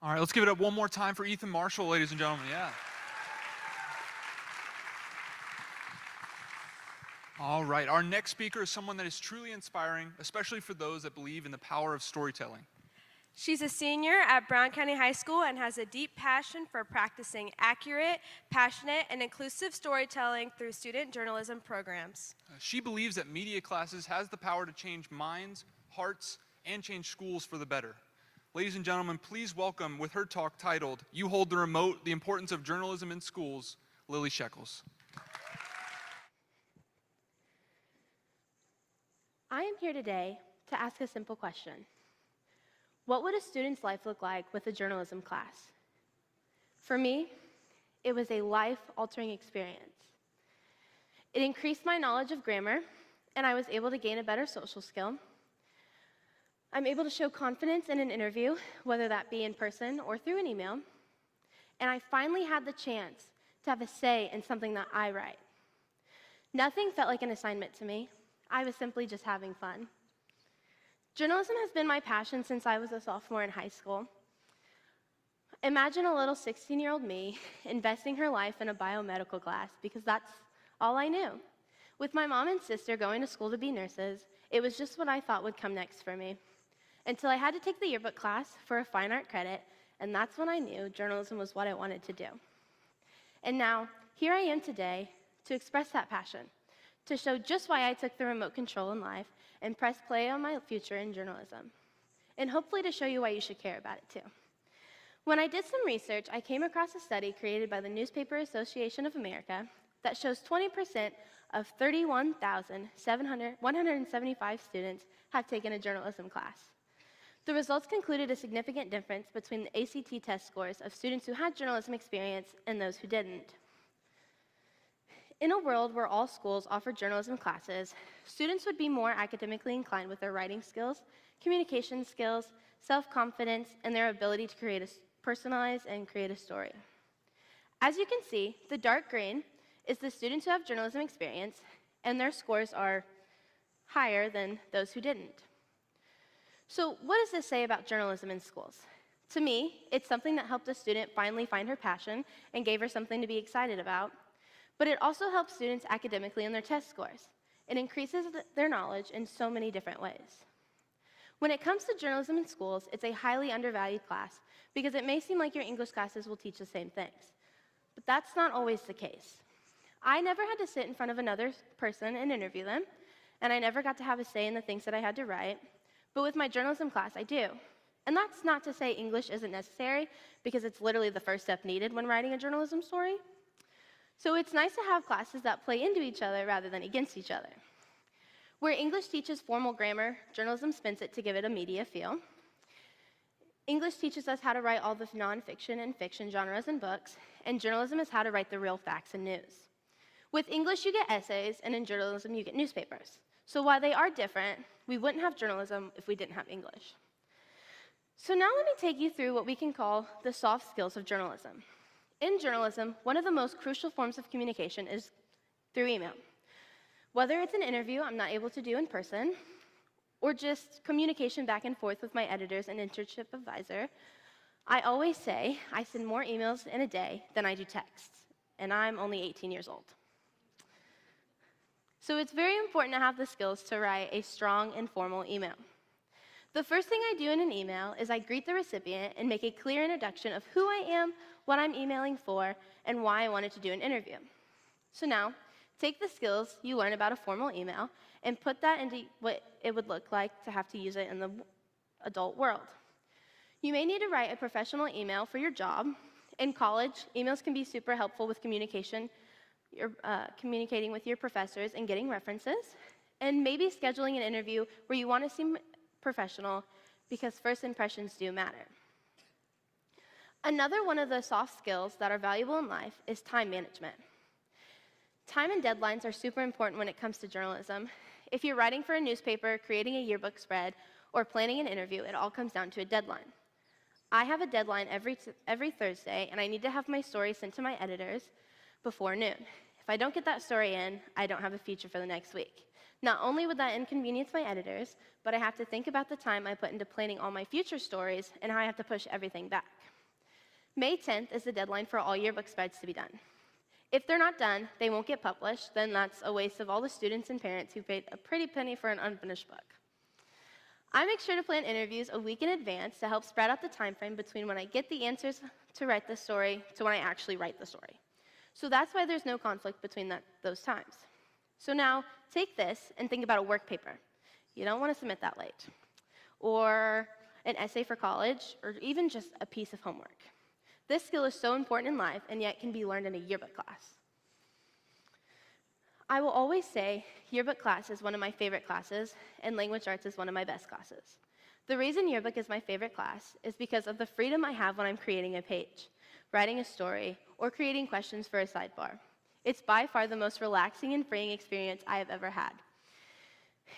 All right, let's give it up one more time for Ethan Marshall, ladies and gentlemen. Yeah. All right, our next speaker is someone that is truly inspiring, especially for those that believe in the power of storytelling. She's a senior at Brown County High School and has a deep passion for practicing accurate, passionate, and inclusive storytelling through student journalism programs. She believes that media classes has the power to change minds, hearts, and change schools for the better. Ladies and gentlemen, please welcome with her talk titled, "You Hold the Remote, The Importance of Journalism in Schools," Lillee Sheckles. I am here today to ask a simple question. What would a student's life look like with a journalism class? For me, it was a life-altering experience. It increased my knowledge of grammar, and I was able to gain a better social skill. I'm able to show confidence in an interview, whether that be in person or through an email, and I finally had the chance to have a say in something that I write. Nothing felt like an assignment to me. I was simply just having fun. Journalism has been my passion since I was a sophomore in high school. Imagine a little 16-year-old me investing her life in a biomedical class because that's all I knew. With my mom and sister going to school to be nurses, it was just what I thought would come next for me. Until I had to take the yearbook class for a fine art credit, and that's when I knew journalism was what I wanted to do. And now, here I am today to express that passion, to show just why I took the remote control in life and press play on my future in journalism, and hopefully to show you why you should care about it too. When I did some research, I came across a study created by the Newspaper Association of America that shows 20% of 31,175 students have taken a journalism class. The results concluded a significant difference between the ACT test scores of students who had journalism experience and those who didn't. In a world where all schools offer journalism classes, students would be more academically inclined with their writing skills, communication skills, self-confidence, and their ability to create a personalize and create a story. As you can see, the dark green is the students who have journalism experience, and their scores are higher than those who didn't. So what does this say about journalism in schools? To me, it's something that helped a student finally find her passion and gave her something to be excited about. But it also helps students academically in their test scores. It increases their knowledge in so many different ways. When it comes to journalism in schools, it's a highly undervalued class because it may seem like your English classes will teach the same things. But that's not always the case. I never had to sit in front of another person and interview them, and I never got to have a say in the things that I had to write. But with my journalism class, I do. And that's not to say English isn't necessary, because it's literally the first step needed when writing a journalism story. So it's nice to have classes that play into each other rather than against each other. Where English teaches formal grammar, journalism spins it to give it a media feel. English teaches us how to write all the nonfiction and fiction genres in books, and journalism is how to write the real facts and news. With English, you get essays, and in journalism, you get newspapers. So while they are different, we wouldn't have journalism if we didn't have English. So now let me take you through what we can call the soft skills of journalism. In journalism, one of the most crucial forms of communication is through email. Whether it's an interview I'm not able to do in person, or just communication back and forth with my editors and internship advisor, I always say I send more emails in a day than I do texts, and I'm only 18 years old. So it's very important to have the skills to write a strong and formal email. The first thing I do in an email is I greet the recipient and make a clear introduction of who I am, what I'm emailing for, and why I wanted to do an interview. So now, take the skills you learn about a formal email and put that into what it would look like to have to use it in the adult world. You may need to write a professional email for your job. In college, emails can be super helpful with communication. You're communicating with your professors and getting references, and maybe scheduling an interview where you want to seem professional because first impressions do matter. Another one of the soft skills that are valuable in life is time management. Time and deadlines are super important when it comes to journalism. If you're writing for a newspaper, creating a yearbook spread, or planning an interview, it all comes down to a deadline. I have a deadline every Thursday, and I need to have my story sent to my editors before noon. If I don't get that story in, I don't have a feature for the next week. Not only would that inconvenience my editors, but I have to think about the time I put into planning all my future stories and how I have to push everything back. May 10th is the deadline for all yearbook spreads to be done. If they're not done, they won't get published, then that's a waste of all the students and parents who paid a pretty penny for an unfinished book. I make sure to plan interviews a week in advance to help spread out the time frame between when I get the answers to write the story to when I actually write the story. So that's why there's no conflict between those times. So now, take this and think about a work paper. You don't want to submit that late. Or an essay for college, or even just a piece of homework. This skill is so important in life, and yet can be learned in a yearbook class. I will always say yearbook class is one of my favorite classes, and language arts is one of my best classes. The reason yearbook is my favorite class is because of the freedom I have when I'm creating a page, writing a story, or creating questions for a sidebar. It's by far the most relaxing and freeing experience I have ever had.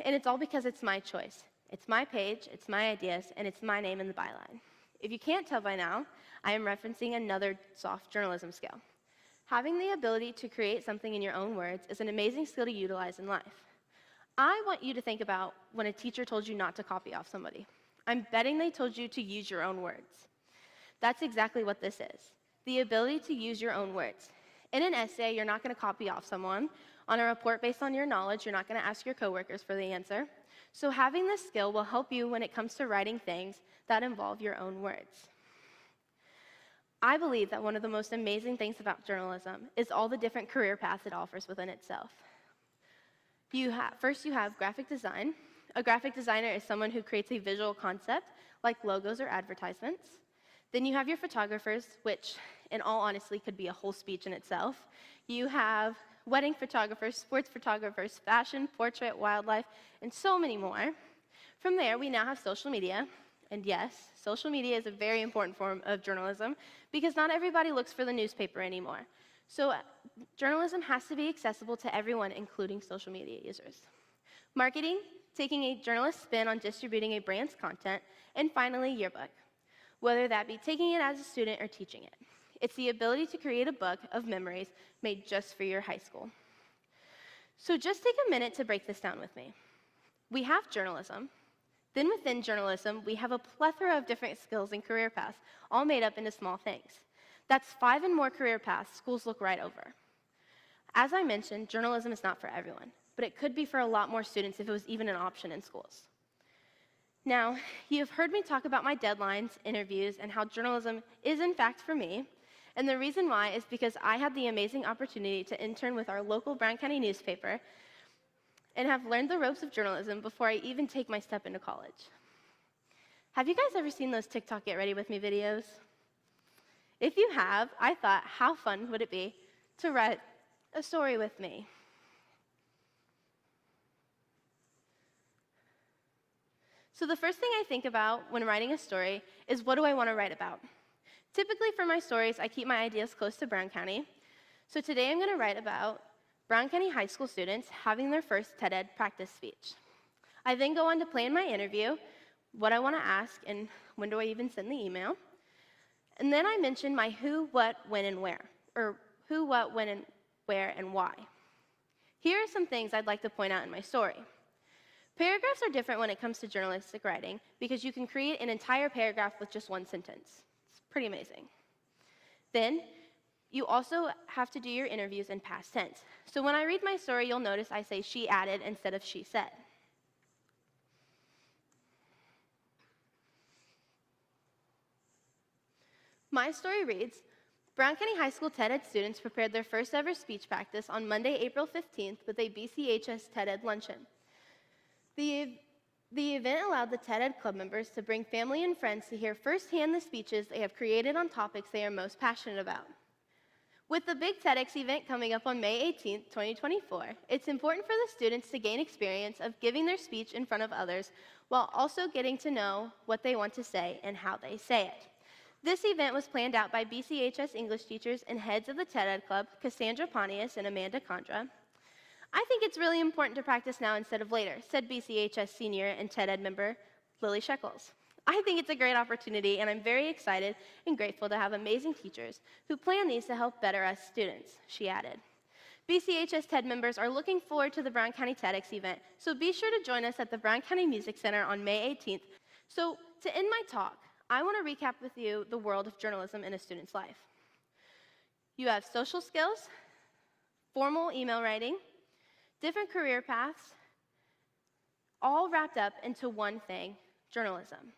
And it's all because it's my choice. It's my page, it's my ideas, and it's my name in the byline. If you can't tell by now, I am referencing another soft journalism skill. Having the ability to create something in your own words is an amazing skill to utilize in life. I want you to think about when a teacher told you not to copy off somebody. I'm betting they told you to use your own words. That's exactly what this is, the ability to use your own words. In an essay, you're not going to copy off someone. On a report based on your knowledge, you're not going to ask your coworkers for the answer. So having this skill will help you when it comes to writing things that involve your own words. I believe that one of the most amazing things about journalism is all the different career paths it offers within itself. First, you have graphic design. A graphic designer is someone who creates a visual concept, like logos or advertisements. Then you have your photographers, which, in all honesty, could be a whole speech in itself. You have wedding photographers, sports photographers, fashion, portrait, wildlife, and so many more. From there, we now have social media. And yes, social media is a very important form of journalism because not everybody looks for the newspaper anymore. So journalism has to be accessible to everyone, including social media users. Marketing, taking a journalist's spin on distributing a brand's content. And finally, yearbook, whether that be taking it as a student or teaching it. It's the ability to create a book of memories made just for your high school. So just take a minute to break this down with me. We have journalism. Then within journalism, we have a plethora of different skills and career paths, all made up into small things. That's 5 and more career paths schools look right over. As I mentioned, journalism is not for everyone, but it could be for a lot more students if it was even an option in schools. Now, you have heard me talk about my deadlines, interviews, and how journalism is in fact for me. And the reason why is because I had the amazing opportunity to intern with our local Brown County newspaper and have learned the ropes of journalism before I even take my step into college. Have you guys ever seen those TikTok Get Ready With Me videos? If you have, I thought, how fun would it be to write a story with me? So the first thing I think about when writing a story is, what do I want to write about? Typically for my stories, I keep my ideas close to Brown County. So today I'm going to write about Brown County high school students having their first TED practice speech. I then go on to plan my interview, what I want to ask, and when do I even send the email. And then I mention my who, what, when, and where, or who, what, when, and where, and why. Here are some things I'd like to point out in my story. Paragraphs are different when it comes to journalistic writing because you can create an entire paragraph with just one sentence. It's pretty amazing. Then, you also have to do your interviews in past tense. So when I read my story, you'll notice I say she added instead of she said. My story reads, Brown County High School TED Ed students prepared their first ever speech practice on Monday, April 15th with a BCHS TED Ed luncheon. The event allowed the TED Ed club members to bring family and friends to hear firsthand the speeches they have created on topics they are most passionate about. With the big TEDx event coming up on May 18th, 2024, it's important for the students to gain experience of giving their speech in front of others while also getting to know what they want to say and how they say it. This event was planned out by BCHS English teachers and heads of the TED Ed Club, Cassandra Pontius and Amanda Condra. I think it's really important to practice now instead of later, said BCHS senior and TED Ed member Lillee Sheckles. I think it's a great opportunity, and I'm very excited and grateful to have amazing teachers who plan these to help better us students, she added. BCHS TED members are looking forward to the Brown County TEDx event, so be sure to join us at the Brown County Music Center on May 18th. So to end my talk, I want to recap with you the world of journalism in a student's life. You have social skills, formal email writing, different career paths, all wrapped up into one thing, journalism.